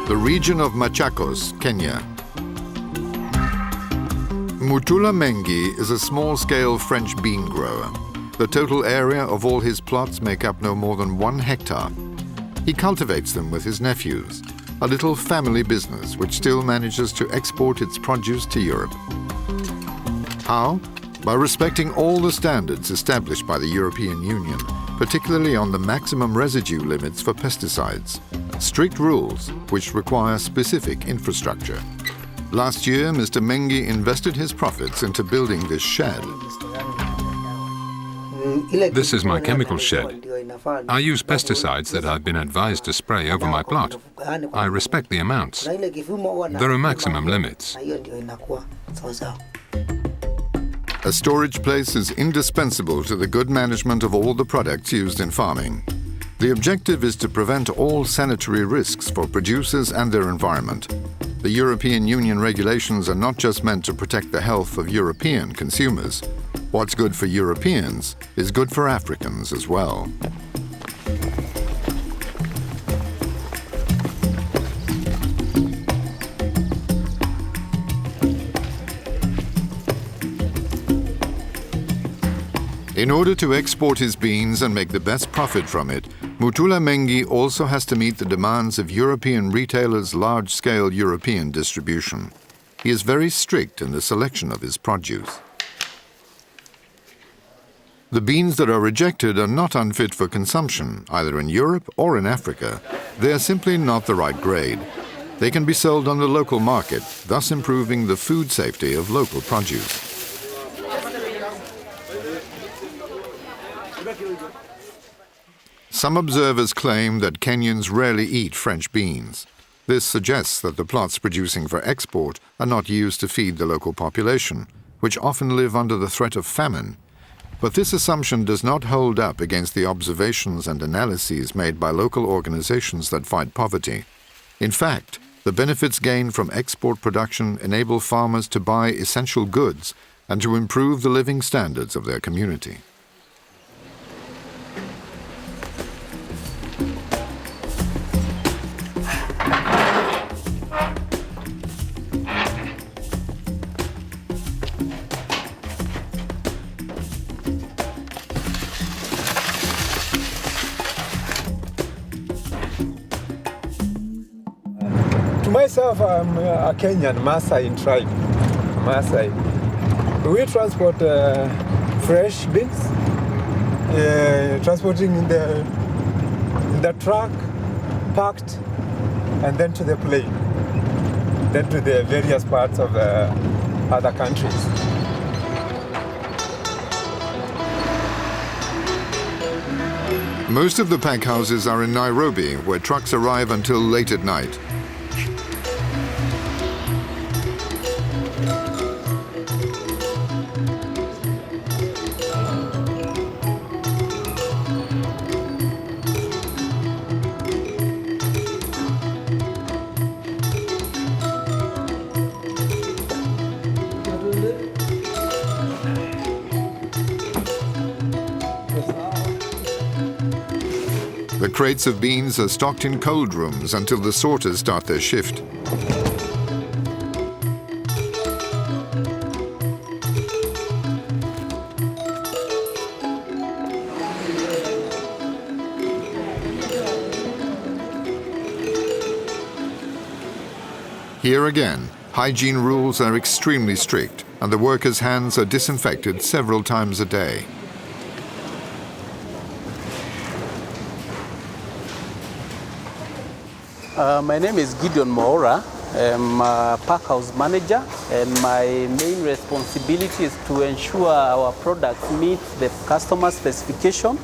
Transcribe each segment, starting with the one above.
The region of Machakos, Kenya. Mutula Mengi is a small-scale French bean grower. The total area of all his plots make up no more than 1 hectare. He cultivates them with his nephews, a little family business which still manages to export its produce to Europe. How? By respecting all the standards established by the European Union, particularly on the maximum residue limits for pesticides. Strict rules which require specific infrastructure. Last year, Mr. Mengi invested his profits into building this shed. This is my chemical shed. I use pesticides that I've been advised to spray over my plot. I respect the amounts. There are maximum limits. A storage place is indispensable to the good management of all the products used in farming. The objective is to prevent all sanitary risks for producers and their environment. The European Union regulations are not just meant to protect the health of European consumers. What's good for Europeans is good for Africans as well. In order to export his beans and make the best profit from it, Mutula Mengi also has to meet the demands of European retailers' large-scale European distribution. He is very strict in the selection of his produce. The beans that are rejected are not unfit for consumption, either in Europe or in Africa. They are simply not the right grade. They can be sold on the local market, thus improving the food safety of local produce. Some observers claim that Kenyans rarely eat French beans. This suggests that the plots producing for export are not used to feed the local population, which often live under the threat of famine. But this assumption does not hold up against the observations and analyses made by local organizations that fight poverty. In fact, the benefits gained from export production enable farmers to buy essential goods and to improve the living standards of their community. Myself, I'm a Kenyan Maasai in tribe. Maasai. We transport fresh beans, transporting in the truck, packed, and then to the plane, then to the various parts of other countries. Most of the pack houses are in Nairobi, where trucks arrive until late at night. The crates of beans are stocked in cold rooms until the sorters start their shift. Here again, hygiene rules are extremely strict, and the workers' hands are disinfected several times a day. My name is Gideon Maura. I'm a pack house manager, and my main responsibility is to ensure our products meet the customer specification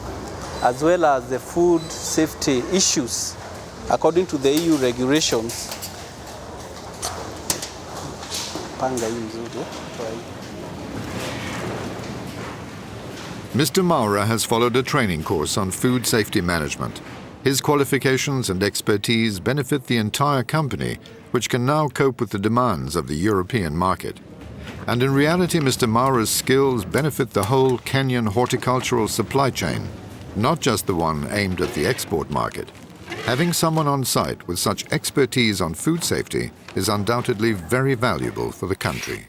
as well as the food safety issues according to the EU regulations. Mr. Maura has followed a training course on food safety management. His qualifications and expertise benefit the entire company, which can now cope with the demands of the European market. And in reality, Mr. Maura's skills benefit the whole Kenyan horticultural supply chain, not just the one aimed at the export market. Having someone on site with such expertise on food safety is undoubtedly very valuable for the country.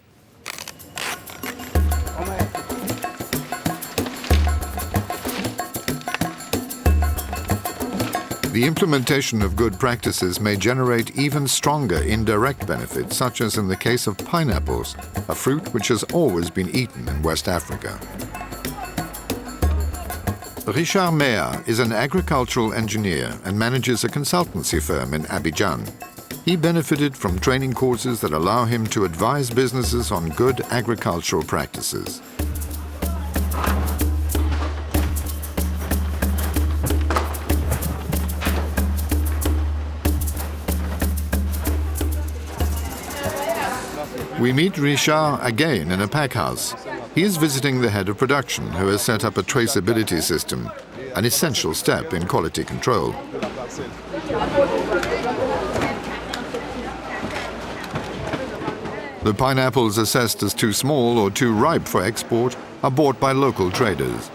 The implementation of good practices may generate even stronger indirect benefits, such as in the case of pineapples, a fruit which has always been eaten in West Africa. Richard Meyer is an agricultural engineer and manages a consultancy firm in Abidjan. He benefited from training courses that allow him to advise businesses on good agricultural practices. We meet Richard again in a pack house. He is visiting the head of production, who has set up a traceability system, an essential step in quality control. The pineapples assessed as too small or too ripe for export are bought by local traders.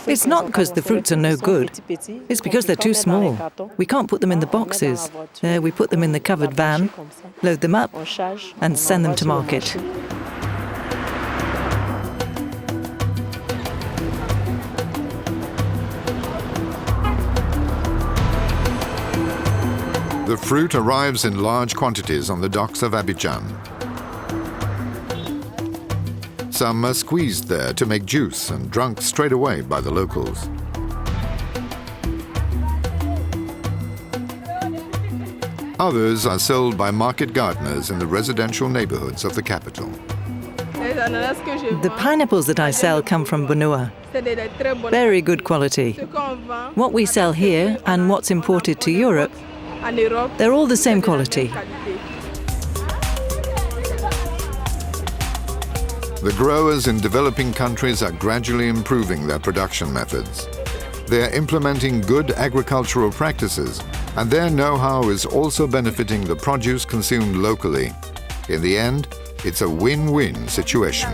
It's not because the fruits are no good. It's because they're too small. We can't put them in the boxes. There we put them in the covered van, load them up, and send them to market. The fruit arrives in large quantities on the docks of Abidjan. Some are squeezed there to make juice and drunk straight away by the locals. Others are sold by market gardeners in the residential neighborhoods of the capital. The pineapples that I sell come from Bonua. Very good quality. What we sell here and what's imported to Europe, they're all the same quality. The growers in developing countries are gradually improving their production methods. They are implementing good agricultural practices, and their know-how is also benefiting the produce consumed locally. In the end, it's a win-win situation.